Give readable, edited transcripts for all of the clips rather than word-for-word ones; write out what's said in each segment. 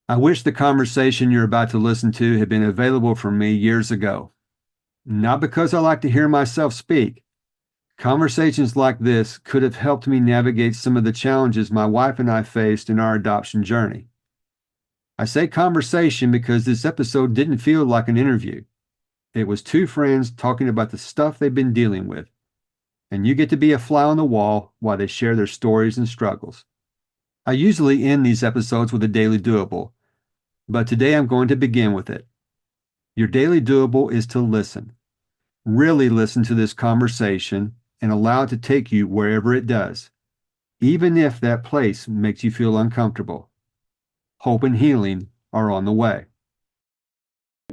I wish the conversation you're about to listen to had been available for me years ago. Not because I like to hear myself speak. Conversations like this could have helped me navigate some of the challenges my wife and I faced in our adoption journey. I say conversation because this episode didn't feel like an interview. It was two friends talking about the stuff they've been dealing with, and you get to be a fly on the wall while they share their stories and struggles. I usually end these episodes with a daily doable, but today I'm going to begin with it. Your daily doable is to listen. Really listen to this conversation and allow it to take you wherever it does, even if that place makes you feel uncomfortable. Hope and healing are on the way.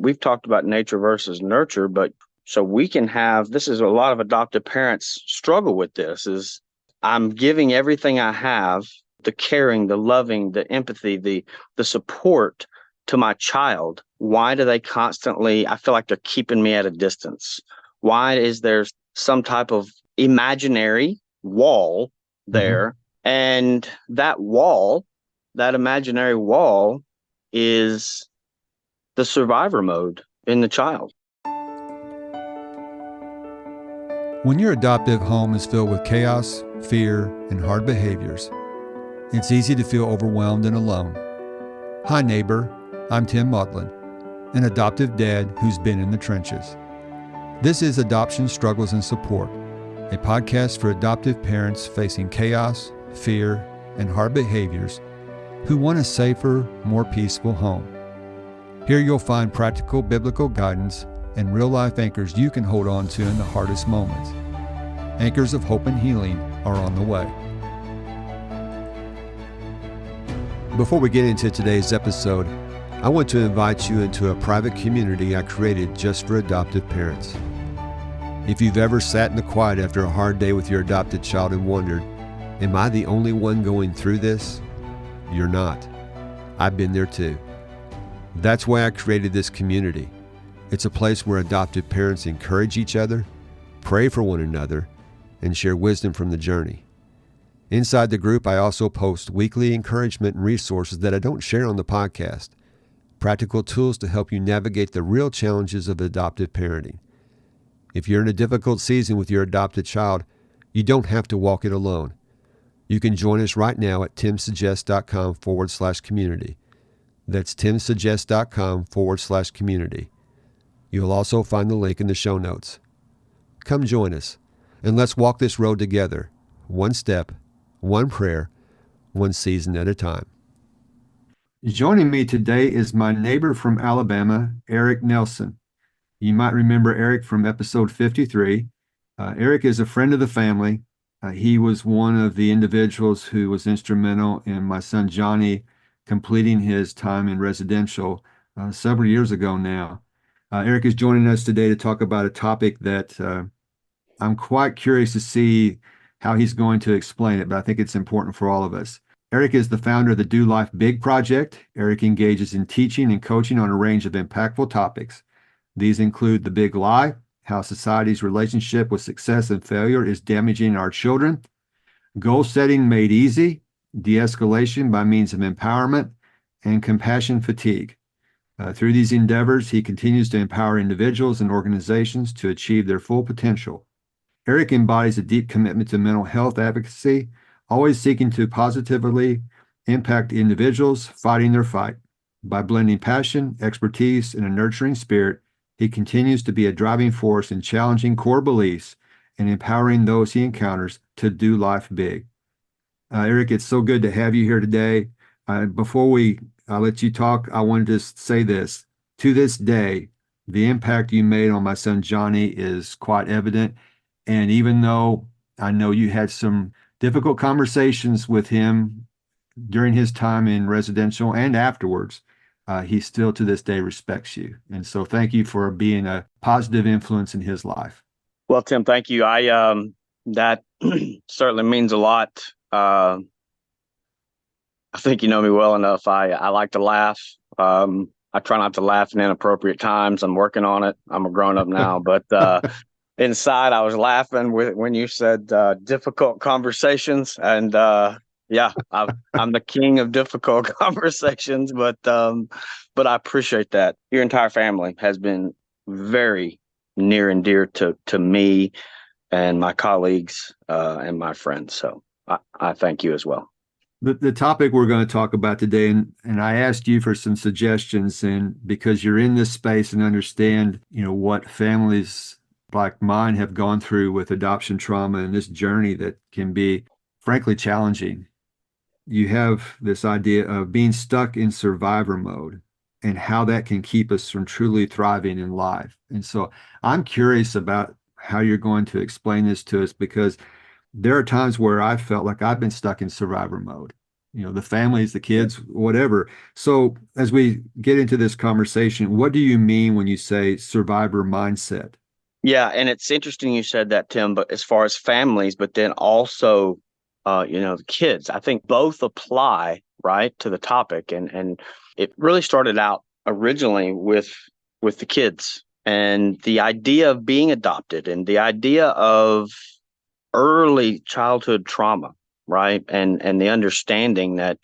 We've talked about nature versus nurture, but so we can have, this is a lot of adoptive parents struggle with this, is I'm giving everything I have, the caring, the loving, the empathy, the support to my child. Why do they constantly, I feel like they're keeping me at a distance? Why is there some type of imaginary wall there? And that wall, that imaginary wall, is the survivor mode in the child. When your adoptive home is filled with chaos, fear, and hard behaviors, it's easy to feel overwhelmed and alone. Hi, neighbor. I'm Tim Maudlin, an adoptive dad who's been in the trenches. This is Adoption Struggles and Support, a podcast for adoptive parents facing chaos, fear, and hard behaviors who want a safer, more peaceful home. Here you'll find practical biblical guidance and real-life anchors you can hold on to in the hardest moments. Anchors of hope and healing are on the way. Before we get into today's episode, I want to invite you into a private community I created just for adoptive parents. If you've ever sat in the quiet after a hard day with your adopted child and wondered, am I the only one going through this? You're not. I've been there too. That's why I created this community. It's a place where adoptive parents encourage each other, pray for one another, and share wisdom from the journey. Inside the group, I also post weekly encouragement and resources that I don't share on the podcast. Practical tools to help you navigate the real challenges of adoptive parenting. If you're in a difficult season with your adopted child, you don't have to walk it alone. You can join us right now at timsuggest.com/community. That's timsuggest.com/community. You'll also find the link in the show notes. Come join us, and let's walk this road together, one step, one prayer, one season at a time. Joining me today is my neighbor from Alabama, Erich Nelson. You might remember Erich from episode 53. Erich is a friend of the family. He was one of the individuals who was instrumental in my son Johnny completing his time in residential several years ago now. Erich is joining us today to talk about a topic that I'm quite curious to see how he's going to explain it, but I think it's important for all of us. Erich is the founder of the Do Life Big project. Erich engages in teaching and coaching on a range of impactful topics. These include the big lie, how society's relationship with success and failure is damaging our children, goal setting made easy, de-escalation by means of empowerment, and compassion fatigue. Through these endeavors, he continues to empower individuals and organizations to achieve their full potential. Erich embodies a deep commitment to mental health advocacy, always seeking to positively impact individuals fighting their fight. By blending passion, expertise, and a nurturing spirit, he continues to be a driving force in challenging core beliefs and empowering those he encounters to do life big. Erich, it's so good to have you here today. Before we let you talk, I wanted to say this. To this day, the impact you made on my son Johnny is quite evident. And even though I know you had some difficult conversations with him during his time in residential and afterwards, he still to this day respects you. And so thank you for being a positive influence in his life. Well, Tim, thank you. That certainly means a lot. I think you know me well enough. I like to laugh. I try not to laugh in inappropriate times. I'm working on it. I'm a grown up now, but inside I was laughing when you said difficult conversations, and Yeah, I'm the king of difficult conversations, but I appreciate that. Your entire family has been very near and dear to me and my colleagues and my friends. So I thank you as well. The topic we're going to talk about today, and I asked you for some suggestions, and because you're in this space and understand, what families like mine have gone through with adoption trauma and this journey that can be frankly challenging. You have this idea of being stuck in survivor mode and how that can keep us from truly thriving in life. And so I'm curious about how you're going to explain this to us because there are times where I felt like I've been stuck in survivor mode. The families, the Yeah. kids, whatever. So as we get into this conversation, what do you mean when you say survivor mindset? Yeah, and it's interesting you said that, Tim, but as far as families, but then also the kids, I think both apply, right, to the topic. And it really started out originally with the kids and the idea of being adopted and the idea of early childhood trauma, right? And the understanding that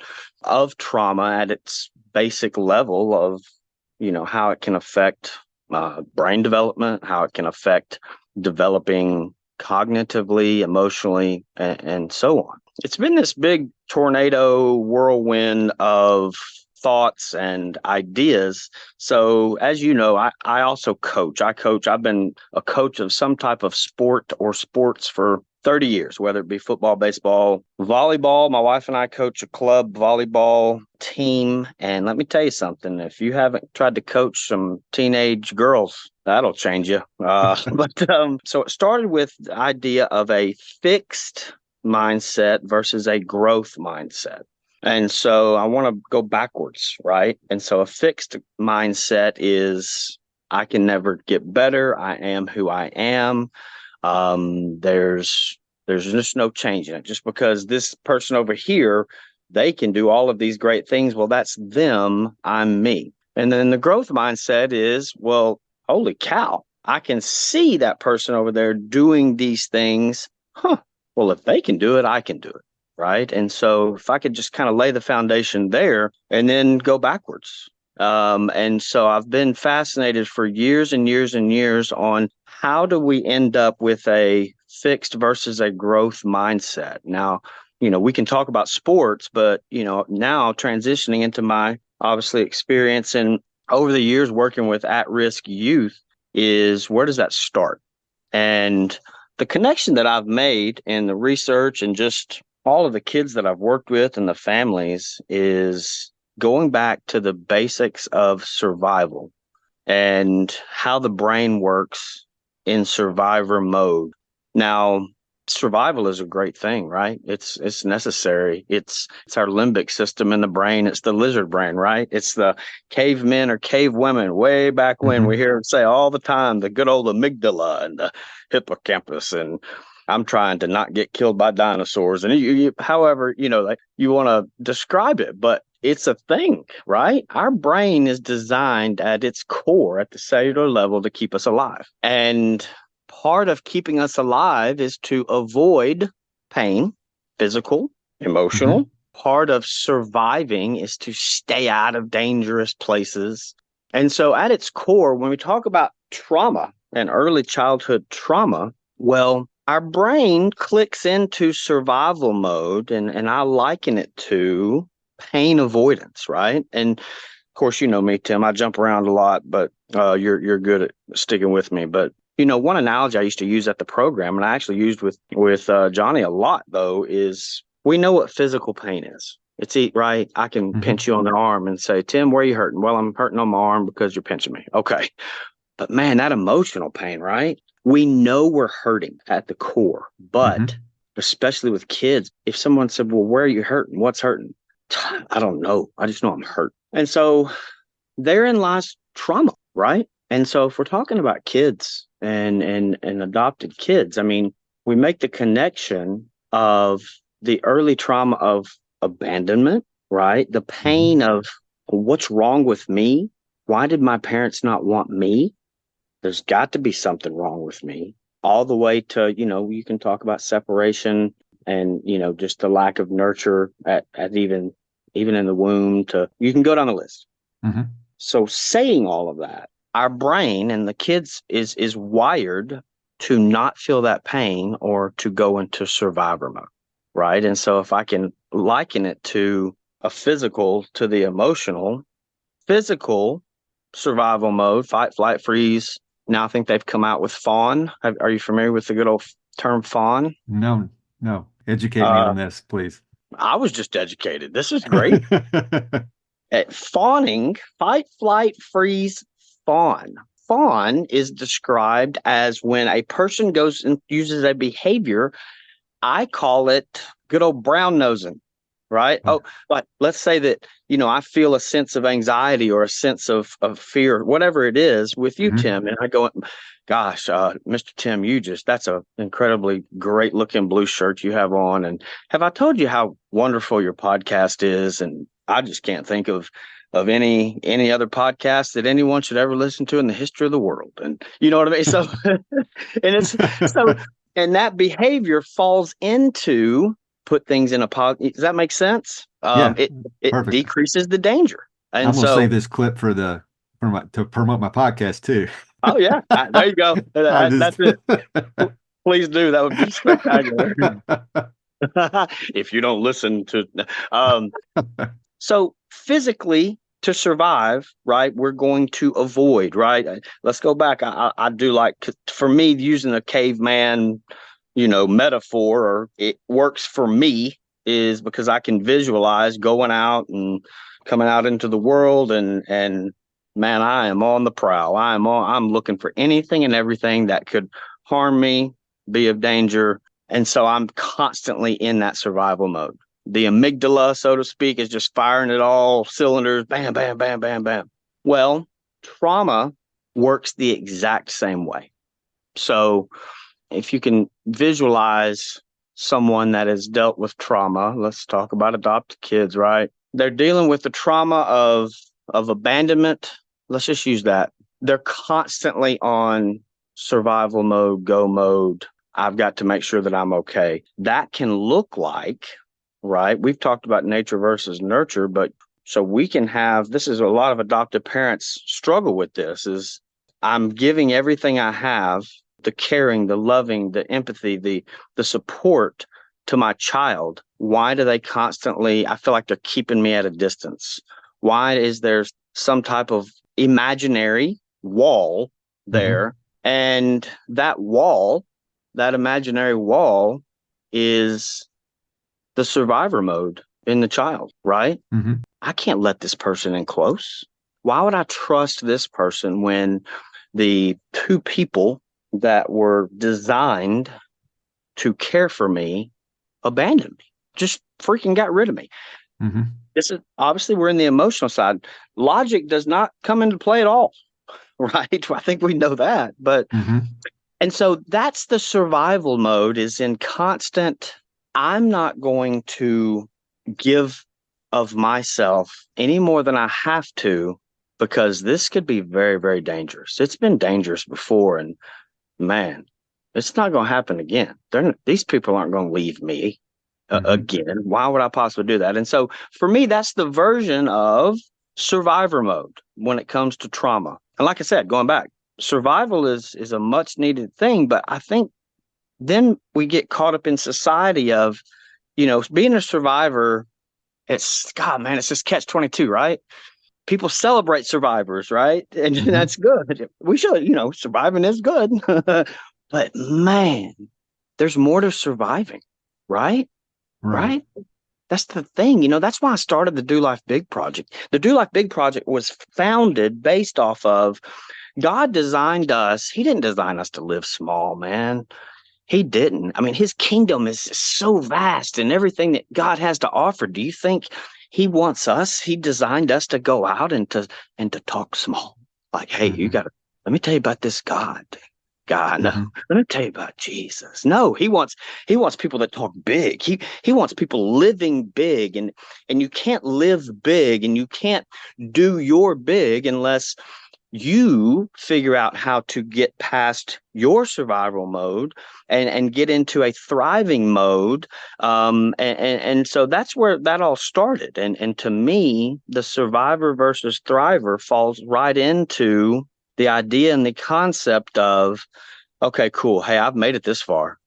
of trauma at its basic level of, how it can affect brain development, how it can affect developing cognitively, emotionally, and so on. It's been this big tornado whirlwind of thoughts and ideas. So, as you know, I also coach. I've been a coach of some type of sport or sports for 30 years, whether it be football, baseball, volleyball. My wife and I coach a club volleyball team. And let me tell you something, if you haven't tried to coach some teenage girls, that'll change you. So it started with the idea of a fixed mindset versus a growth mindset. And so I want to go backwards, right? And so a fixed mindset is I can never get better. I am who I am. There's just no change in it. Just because this person over here, they can do all of these great things. Well, that's them. I'm me. And then the growth mindset is, well, holy cow, I can see that person over there doing these things. Huh. Well, if they can do it, I can do it. Right. And so if I could just kind of lay the foundation there and then go backwards. And so I've been fascinated for years and years and years on how do we end up with a fixed versus a growth mindset. Now, we can talk about sports, but, now transitioning into my obviously experience and over the years working with at-risk youth is where does that start? And the connection that I've made in the research and just all of the kids that I've worked with and the families is going back to the basics of survival and how the brain works in survivor mode. Now, survival is a great thing, right? It's necessary. It's our limbic system in the brain. It's the lizard brain, right? It's the cavemen or cave women way back when we Mhm. hear them say all the time the good old amygdala and the hippocampus and I'm trying to not get killed by dinosaurs. And however, like you want to describe it, but it's a thing, right? Our brain is designed at its core, at the cellular level, to keep us alive. And part of keeping us alive is to avoid pain, physical, Mhm. emotional. Part of surviving is to stay out of dangerous places. And so, at its core, when we talk about trauma and early childhood trauma, well, our brain clicks into survival mode, and I liken it to pain avoidance, right? And of course, you know me, Tim. I jump around a lot, but you're good at sticking with me. But one analogy I used to use at the program, and I actually used with Johnny a lot, though, is we know what physical pain is. It's right. I can Mhm. pinch you on the arm and say, Tim, where are you hurting? Well, I'm hurting on my arm because you're pinching me. Okay. But man, that emotional pain, right? We know we're hurting at the core, but Mhm. especially with kids, if someone said, well, where are you hurting? What's hurting? I don't know. I just know I'm hurt. And so therein lies trauma, right? And so if we're talking about kids and adopted kids, I mean, we make the connection of the early trauma of abandonment, right? The Mhm. pain of what's wrong with me? Why did my parents not want me? There's got to be something wrong with me. All the way to, you can talk about separation, and just the lack of nurture at even in the womb. To you can go down the list. Mm-hmm. So saying all of that, our brain and the kids is wired to not feel that pain or to go into survivor mode, right? And so if I can liken it to a physical to the emotional, physical survival mode, fight, flight, freeze. Now I think they've come out with fawn. Are you familiar with the good old term fawn? No, no. Educate me on this, please. I was just educated. This is great. Fawning, fight, flight, freeze, fawn. Fawn is described as when a person goes and uses a behavior. I call it good old brown nosing, right? Oh, like let's say that, I feel a sense of anxiety or a sense of fear, whatever it is with you, Mhm. Tim. And I go, gosh, Mr. Tim, that's an incredibly great looking blue shirt you have on. And have I told you how wonderful your podcast is? And I just can't think of any other podcast that anyone should ever listen to in the history of the world. And you know what I mean? So, and that behavior falls into put things in a positive. Does that make sense? Yeah, It perfect. decreases the danger. And I'm gonna so, save this clip to promote my podcast too. oh yeah, there you go. That's it. Please do. That would be spectacular. If you don't listen to, so physically to survive, right, we're going to avoid, right? Let's go back. I do like, for me, using a caveman, metaphor, or it works for me, is because I can visualize going out and coming out into the world, and man, I am on the prowl. I'm looking for anything and everything that could harm me, be of danger. And so I'm constantly in that survival mode. The amygdala, so to speak, is just firing at all cylinders. Bam, bam, bam, bam, bam. Well, trauma works the exact same way. So if you can visualize someone that has dealt with trauma, let's talk about adopted kids, right? They're dealing with the trauma of abandonment. Let's just use that. They're constantly on survival mode, go mode. I've got to make sure that I'm okay. That can look like, right? We've talked about nature versus nurture, but so we can have, this is a lot of adoptive parents struggle with this, is I'm giving everything I have, the caring, the loving, the empathy, the support to my child. Why do they constantly, I feel like they're keeping me at a distance? Why is there some type of imaginary wall there? Mm-hmm. And that wall, that imaginary wall, is the survivor mode in the child, right? Mm-hmm. I can't let this person in close. Why would I trust this person when the two people that were designed to care for me abandoned me, just freaking got rid of me? Mm-hmm. This is obviously, we're in the emotional side. Logic does not come into play at all, right? I think we know that. But mm-hmm. And so that's the survival mode, is in constant, I'm not going to give of myself any more than I have to, because this could be very, very dangerous. It's been dangerous before, and man, it's not going to happen again. These people aren't going to leave me again. Why would I possibly do that? And so for me, that's the version of survivor mode when it comes to trauma. And like I said, going back, survival is a much needed thing, but I think then we get caught up in society of, being a survivor. It's, God, man, it's just catch-22, right? People celebrate survivors, right? And mm-hmm. That's good. We should, surviving is good. But man, there's more to surviving, right? Right? That's the thing. That's why I started the Do Life Big Project. The Do Life Big Project was founded based off of God designed us. He didn't design us to live small, man. He didn't. I mean, his kingdom is so vast, and everything that God has to offer. Do you think he wants us? He designed us to go out and to talk small. Like, hey, mm-hmm. Let me tell you about this God. No, mm-hmm. Let me tell you about Jesus. No, he wants people that talk big. He wants people living big, and you can't live big and you can't do your big unless you figure out how to get past your survival mode and get into a thriving mode. And so that's where that all started. And to me, the survivor versus thriver falls right into the idea and the concept of, okay, cool. Hey, I've made it this far.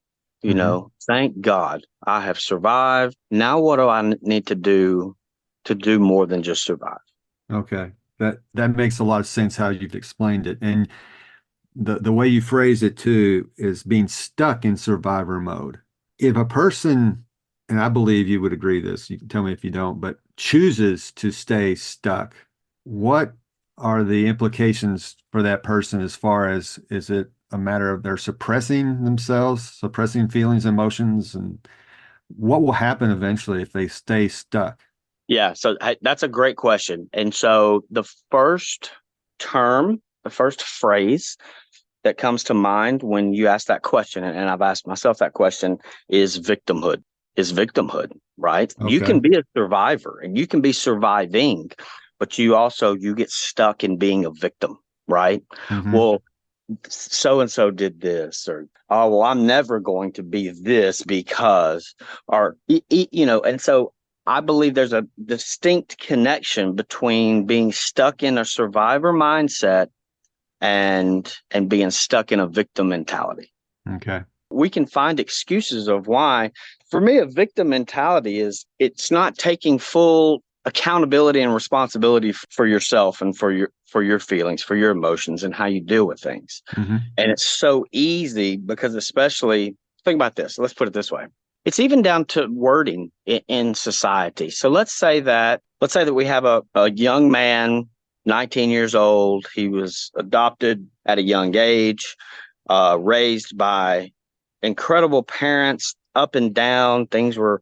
Thank God I have survived. Now, what do I need to do more than just survive? Okay. That makes a lot of sense how you've explained it. And the way you phrase it too is being stuck in survivor mode. If a person, and I believe you would agree this, you can tell me if you don't, but chooses to stay stuck, what are the implications for that person as far as, is it a matter of they're suppressing themselves, suppressing feelings, emotions, and what will happen eventually if they stay stuck? Yeah, so that's a great question. And so the first the first phrase that comes to mind when you ask that question, and I've asked myself that question, is victimhood. Is victimhood, right? You Okay. can be a survivor and you can be surviving, but you get stuck in being a victim, right? Hmm. Well, so and so did this, or oh well, I'm never going to be this because, or and so I believe there's a distinct connection between being stuck in a survivor mindset and being stuck in a victim mentality. Okay. We can find excuses of why. For me, a victim mentality is, it's not taking full accountability and responsibility for yourself and for your feelings, for your emotions, and how you deal with things. Hmm. And it's so easy because, especially, think about this. Let's put it this way. It's even down to wording in society. So let's say that we have a young man, 19 years old. He was adopted at a young age, raised by incredible parents, up and down. Things were,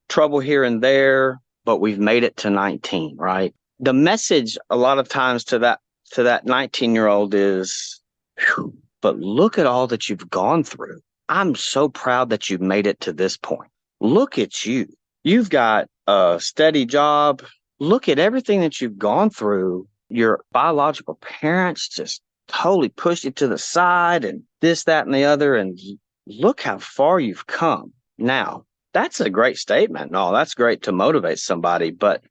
trouble here and there, but we've made it to 19, right? The message a lot of times to that 19-year-old is, "Phew, but look at all that you've gone through. I'm so proud that you've made it to this point. Look at you. You've got a steady job. Look at everything that you've gone through. Your biological parents just totally pushed you to the side and this, that, and the other. And look how far you've come." Now, that's a great statement. No, that's great to motivate somebody. But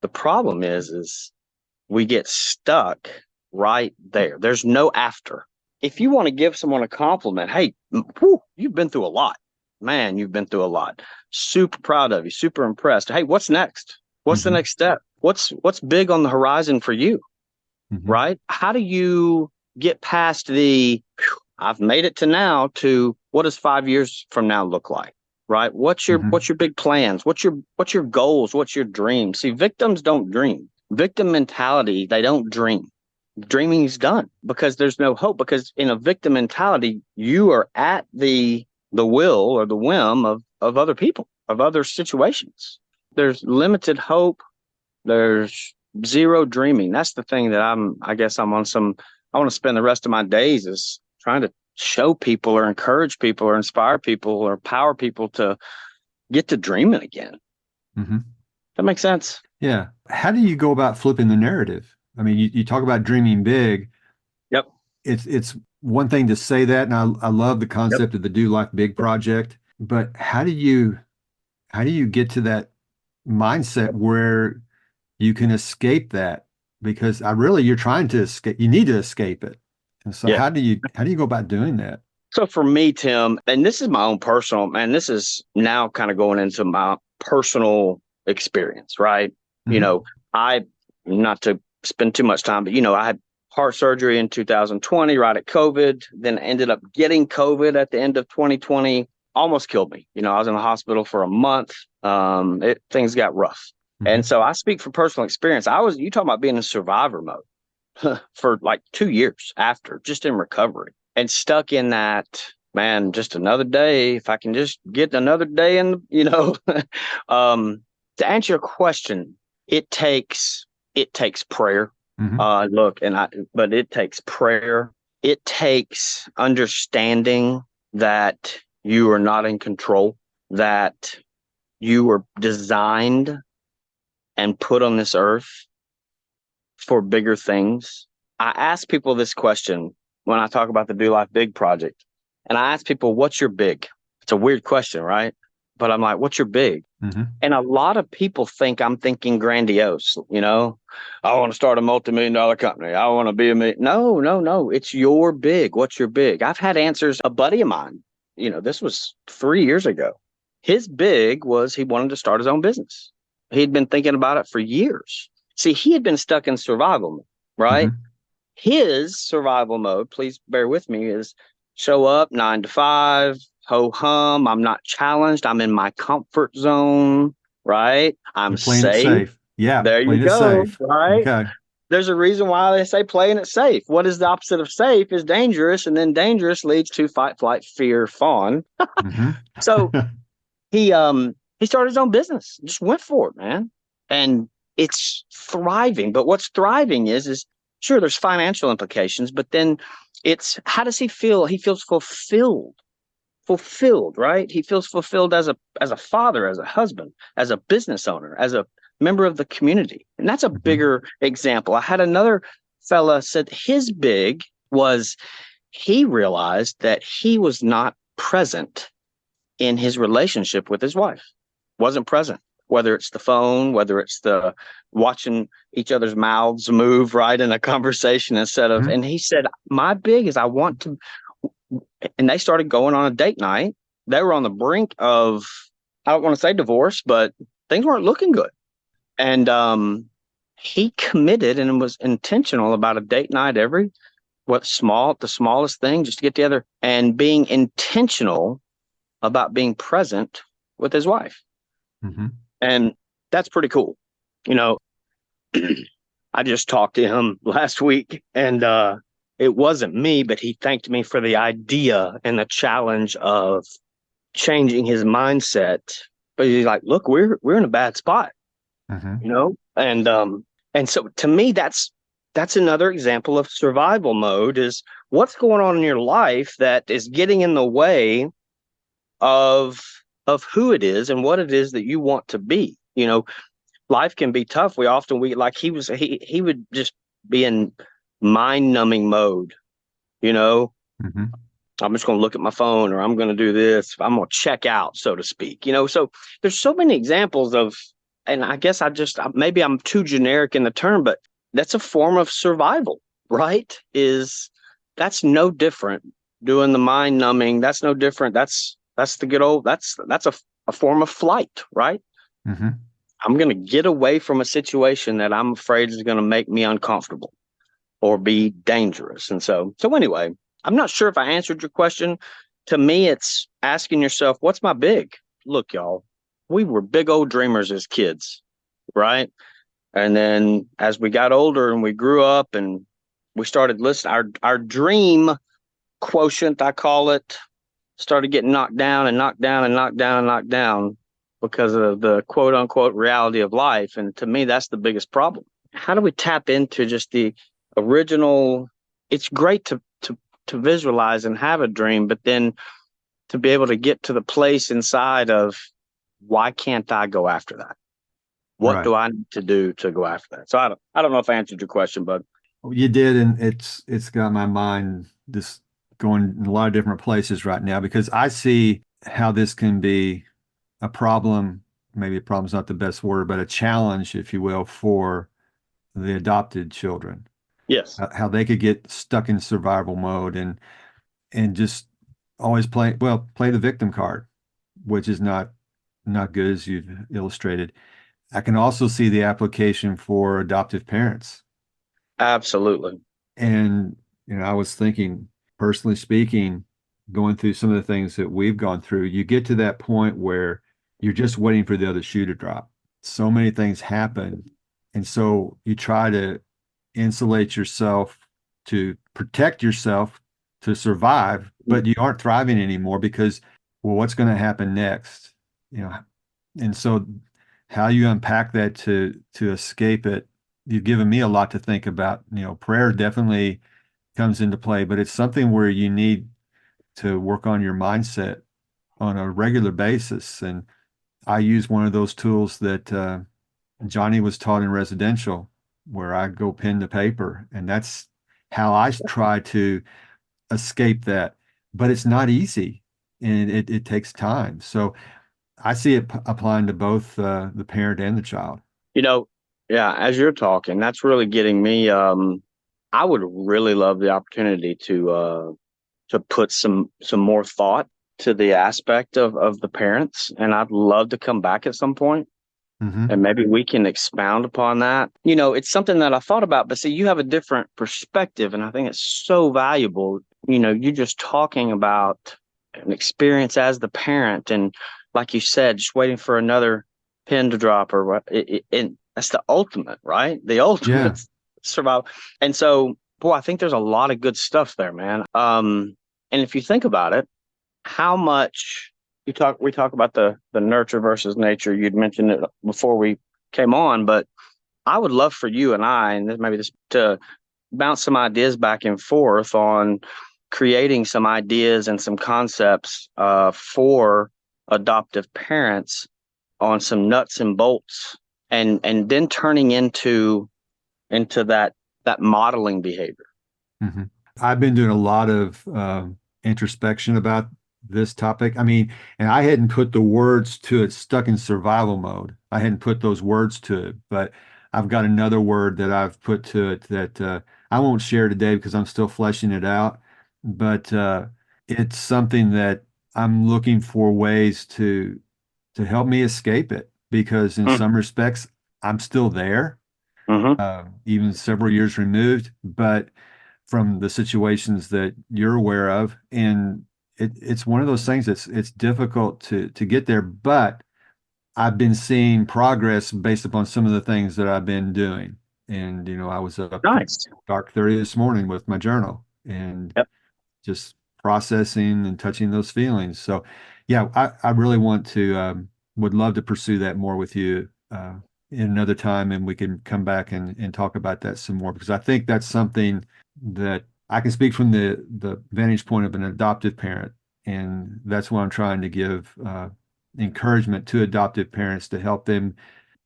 the problem is we get stuck right there. There's no after. If you want to give someone a compliment, hey, whew, you've been through a lot. Man, you've been through a lot. Super proud of you, super impressed. Hey, what's next? What's the Hmm. next step? What's big on the horizon for you? Hmm. Right? How do you get past the, "Phew, I've made it to now," to what does 5 years from now look like? Right? What's your Hmm. what's your big plans? What's your goals? What's your dreams? See, victims don't dream. Victim mentality, they don't dream. Dreaming is done because there's no hope. Because in a victim mentality, you are at the will or the whim of other people, of other situations. There's limited hope. There's zero dreaming. That's the thing that I guess I'm on some, I want to spend the rest of my days is trying to show people or encourage people or inspire people or empower people to get to dreaming again. Hmm. That makes sense. Yeah. How do you go about flipping the narrative? I mean, you talk about dreaming big. Yep. It's one thing to say that, and I love the Yep. concept of the Do Life Big project, but how do you get to that mindset where you can escape that? Because you're trying to escape, you need to escape it. And so Yeah. how do you go about doing that? So for me, Tim, and this is my own personal, man, this is now kind of going into my personal experience, right? You Hmm. know, I, not to spend too much time, but, I had heart surgery in 2020, right at COVID, then ended up getting COVID at the end of 2020, almost killed me. I was in the hospital for a month. Things got rough. And Hmm. so I speak from personal experience. You talking about being in survivor mode for like 2 years after, just in recovery and stuck in that, man, just another day. If I can just get another day in, um, to answer your question, it takes prayer. Hmm. But it takes prayer. It takes understanding that you are not in control, that you were designed and put on this earth for bigger things. I ask people this question when I talk about the Do Life Big project. And I ask people, what's your big? It's a weird question, right? But I'm like, what's your big? Mm-hmm. And a lot of people think I'm thinking grandiose, I want to start a multi-million-dollar company. I want to be a million. No, no, no. It's your big. What's your big? I've had answers. A buddy of mine, this was 3 years ago. His big was he wanted to start his own business. He'd been thinking about it for years. See, he had been stuck in survival mode, right? Mm-hmm. His survival mode, please bear with me, is show up 9 to 5, ho hum. I'm not challenged. I'm in my comfort zone, right? I'm You're playing it safe. safe. Yeah, There you playing it go, safe. right? Okay. There's a reason why they say playing it safe. What is the opposite of safe is dangerous, and then dangerous leads to fight, flight, fear, fawn. Mm-hmm. So he started his own business, just went for it, man. And it's thriving. But what's thriving is sure there's financial implications, but then it's how does he feel? He feels fulfilled, right? He feels fulfilled as a father, as a husband, as a business owner, as a member of the community. And that's a Mm-hmm. bigger example. I had another fella said his big was he realized that he was not present in his relationship with his wife. Wasn't present, whether it's the phone, whether it's the watching each other's mouths move right in a conversation instead of, Mm-hmm. and he said, my big is I want to, and they started going on a date night. They were on the brink of, I don't want to say divorce, but things weren't looking good. And he committed and was intentional about a date night every, the smallest thing, just to get together and being intentional about being present with his wife. Mm-hmm. And that's pretty cool. You know, I just talked to him last week and it wasn't me, but he thanked me for the idea and the challenge of changing his mindset. But he's like, look, we're in a bad spot, Mm-hmm. and so to me, that's another example of survival mode is what's going on in your life that is getting in the way of who it is and what it is that you want to be. Life can be tough. We like he would just be in mind numbing mode, you know. Mm-hmm. I'm just going to look at my phone or I'm going to do this. I'm going to check out, so to speak, So there's so many examples of, and I guess maybe I'm too generic in the term, but that's a form of survival, right? That's no different doing the mind numbing. That's no different. That's the good old, that's a form of flight, right? Mm-hmm. I'm going to get away from a situation that I'm afraid is going to make me uncomfortable or be dangerous. And so anyway, I'm not sure if I answered your question. To me, it's asking yourself, what's my big? Look, y'all, we were big old dreamers as kids, right? And then as we got older and we grew up and we started listening, our dream quotient, I call it, started getting knocked down and knocked down and knocked down and knocked down because of the quote unquote reality of life. And to me, that's the biggest problem. How do we tap into just the original? It's great to visualize and have a dream, but then to be able to get to the place inside of why can't I go after that? What Right. do I need to do to go after that? So I don't know if I answered your question, but You did, and it's got my mind just going in a lot of different places right now because I see how this can be a problem. Maybe a problem's not the best word, but a challenge, if you will, for the adopted children. yes, How they could get stuck in survival mode and just always play the victim card, which is not good as you've illustrated. I can also see the application for adoptive parents. absolutely. And, I was thinking, personally speaking, going through some of the things that we've gone through, you get to that point where you're just waiting for the other shoe to drop. So many things happen. And so you try to insulate yourself to protect yourself to survive, but you aren't thriving anymore because, well, what's going to happen next? You know, and so how you unpack that to escape it, you've given me a lot to think about. Prayer definitely comes into play, but it's something where you need to work on your mindset on a regular basis. And I use one of those tools that Johnny was taught in residential, where I go pen to paper, and that's how I try to escape that, but it's not easy and it takes time. So I see it applying to both the parent and the child. You know, yeah, as you're talking, that's really getting me. I would really love the opportunity to put some more thought to the aspect of the parents, and I'd love to come back at some point Hmm. and maybe we can expound upon that. It's something that I thought about, but see, you have a different perspective, and I think it's so valuable. You're just talking about an experience as the parent, and like you said, just waiting for another pin to drop or what. And that's the ultimate, right? The Yeah. ultimate survival. And so, boy, I think there's a lot of good stuff there, man. And if you think about it, how much we talk about the nurture versus nature. You'd mentioned it before we came on, but I would love for you and I, and maybe this, to bounce some ideas back and forth on creating some ideas and some concepts for adoptive parents on some nuts and bolts, and then turning into that modeling behavior. Hmm. I've been doing a lot of introspection about this topic. I mean, and I hadn't put the words to it, stuck in survival mode. I hadn't put those words to it, but I've got another word that I've put to it that I won't share today because I'm still fleshing it out. But it's something that I'm looking for ways to help me escape it because in some respects I'm still there, Mm-hmm. even several years removed, but from the situations that you're aware of. And it's one of those things that's it's difficult to get there, but I've been seeing progress based upon some of the things that I've been doing. And I was up Nice. dark 30 this morning with my journal and Yep. just processing and touching those feelings. So yeah, I really want to would love to pursue that more with you in another time, and we can come back and talk about that some more because I think that's something that I can speak from the vantage point of an adoptive parent, and that's what I'm trying to give encouragement to adoptive parents to help them,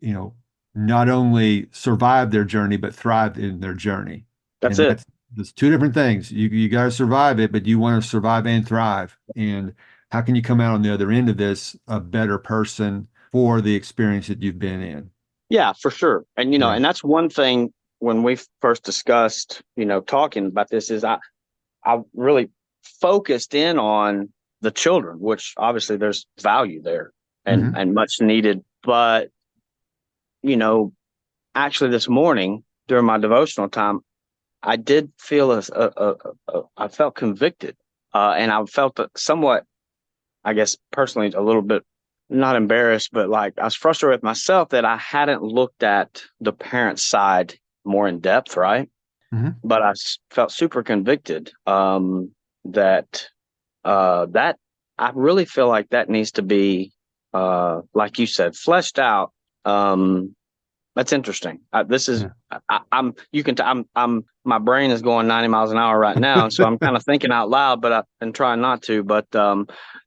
you know, not only survive their journey but thrive in their journey. That's And it. that's two different things. You got to survive it, but you want to survive and thrive. And how can you come out on the other end of this a better person for the experience that you've been in? Yeah, for sure. And Yeah. and that's one thing when we first discussed, talking about this is I really focused in on the children, which obviously there's value there Hmm. and much needed. But, you know, actually this morning during my devotional time, I did feel I felt convicted. And I felt somewhat, I guess, personally, a little bit not embarrassed, but like I was frustrated with myself that I hadn't looked at the parent side more in depth, right? Hmm. But felt super convicted that that I really feel like that needs to be, like you said, fleshed out. Um, that's interesting. This is Yeah. I'm you can I'm my brain is going 90 miles an hour right now, so I'm kind of thinking out loud, but I've been trying not to. But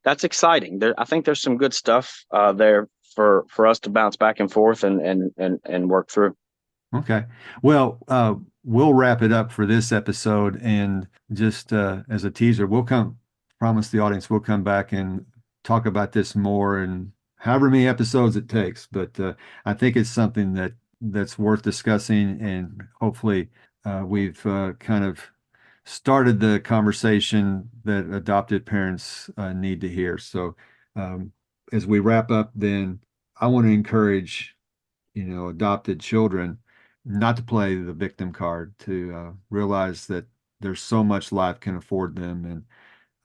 that's exciting. I think there's some good stuff there for us to bounce back and forth and work through. Okay. Well, we'll wrap it up for this episode. And just as a teaser, promise the audience, we'll come back and talk about this more and however many episodes it takes. But I think it's something that's worth discussing. And hopefully, we've kind of started the conversation that adopted parents need to hear. So, as we wrap up, then I want to encourage adopted children, not to play the victim card, to realize that there's so much life can afford them.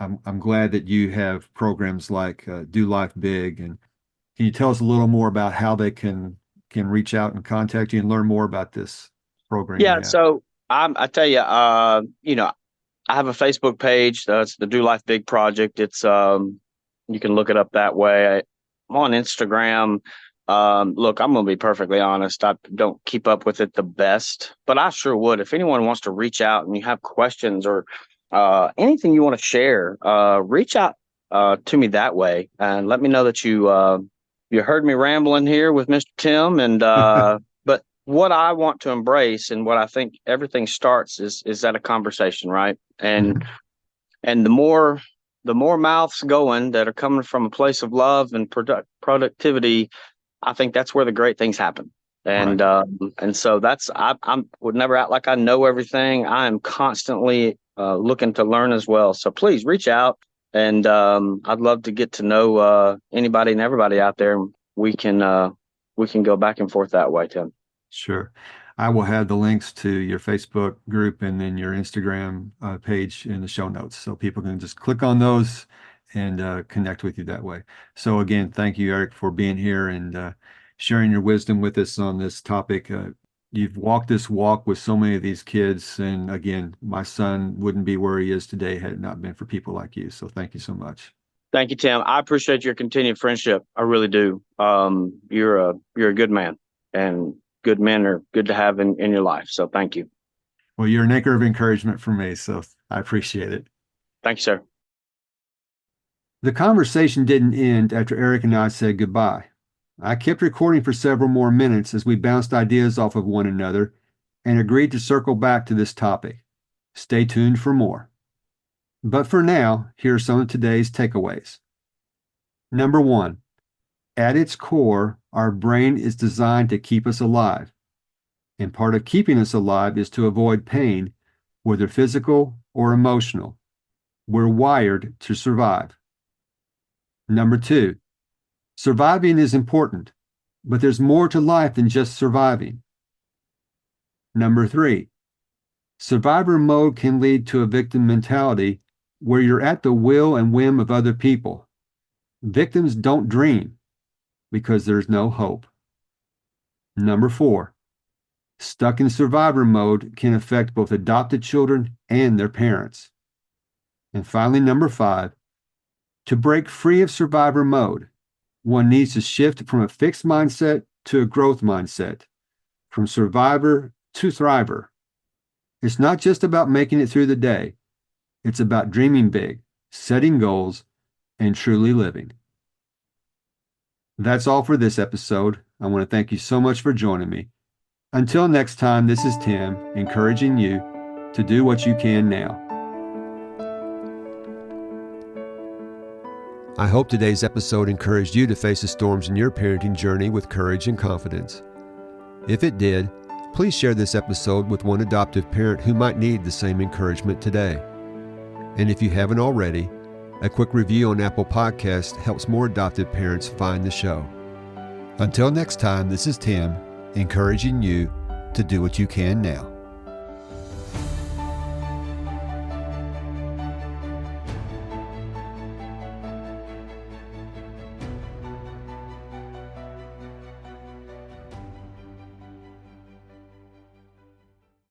And I'm glad that you have programs like Do Life Big. And can you tell us a little more about how they can reach out and contact you and learn more about this program you Yeah, have? so I tell you, I have a Facebook page. That's the Do Life Big Project. It's you can look it up that way. I'm on Instagram. Look, I'm gonna be perfectly honest. I don't keep up with it the best, but I sure would. If anyone wants to reach out and you have questions or anything you want to share, reach out to me that way and let me know that you heard me rambling here with Mr. Tim. And but what I want to embrace and what I think everything starts is at a conversation, right? And the more mouths going that are coming from a place of love and productivity, I think that's where the great things happen. And Right. and so that's I would never act like I know everything. I am constantly looking to learn as well. So please reach out, and I'd love to get to know anybody and everybody out there. We can go back and forth that way, Tim. Sure. I will have the links to your Facebook group and then your Instagram page in the show notes. So people can just click on those and connect with you that way. So again, thank you, Erich, for being here and sharing your wisdom with us on this topic. You've walked this walk with so many of these kids. And again, my son wouldn't be where he is today had it not been for people like you. So thank you so much. Thank you, Tim. I appreciate your continued friendship. I really do. You're a good man, and good men are good to have in your life. So thank you. Well, you're an anchor of encouragement for me. So I appreciate it. Thank you, sir. The conversation didn't end after Erich and I said goodbye. I kept recording for several more minutes as we bounced ideas off of one another and agreed to circle back to this topic. Stay tuned for more. But for now, here are some of today's takeaways. Number 1, at its core, our brain is designed to keep us alive. And part of keeping us alive is to avoid pain, whether physical or emotional. We're wired to survive. Number 2, surviving is important, but there's more to life than just surviving. Number 3, survivor mode can lead to a victim mentality where you're at the will and whim of other people. Victims don't dream because there's no hope. Number 4, stuck in survivor mode can affect both adopted children and their parents. And finally, number 5, to break free of survivor mode, one needs to shift from a fixed mindset to a growth mindset, from survivor to thriver. It's not just about making it through the day. It's about dreaming big, setting goals, and truly living. That's all for this episode. I want to thank you so much for joining me. Until next time, this is Tim, encouraging you to do what you can now. I hope today's episode encouraged you to face the storms in your parenting journey with courage and confidence. If it did, please share this episode with one adoptive parent who might need the same encouragement today. And if you haven't already, a quick review on Apple Podcasts helps more adoptive parents find the show. Until next time, this is Tim, encouraging you to do what you can now.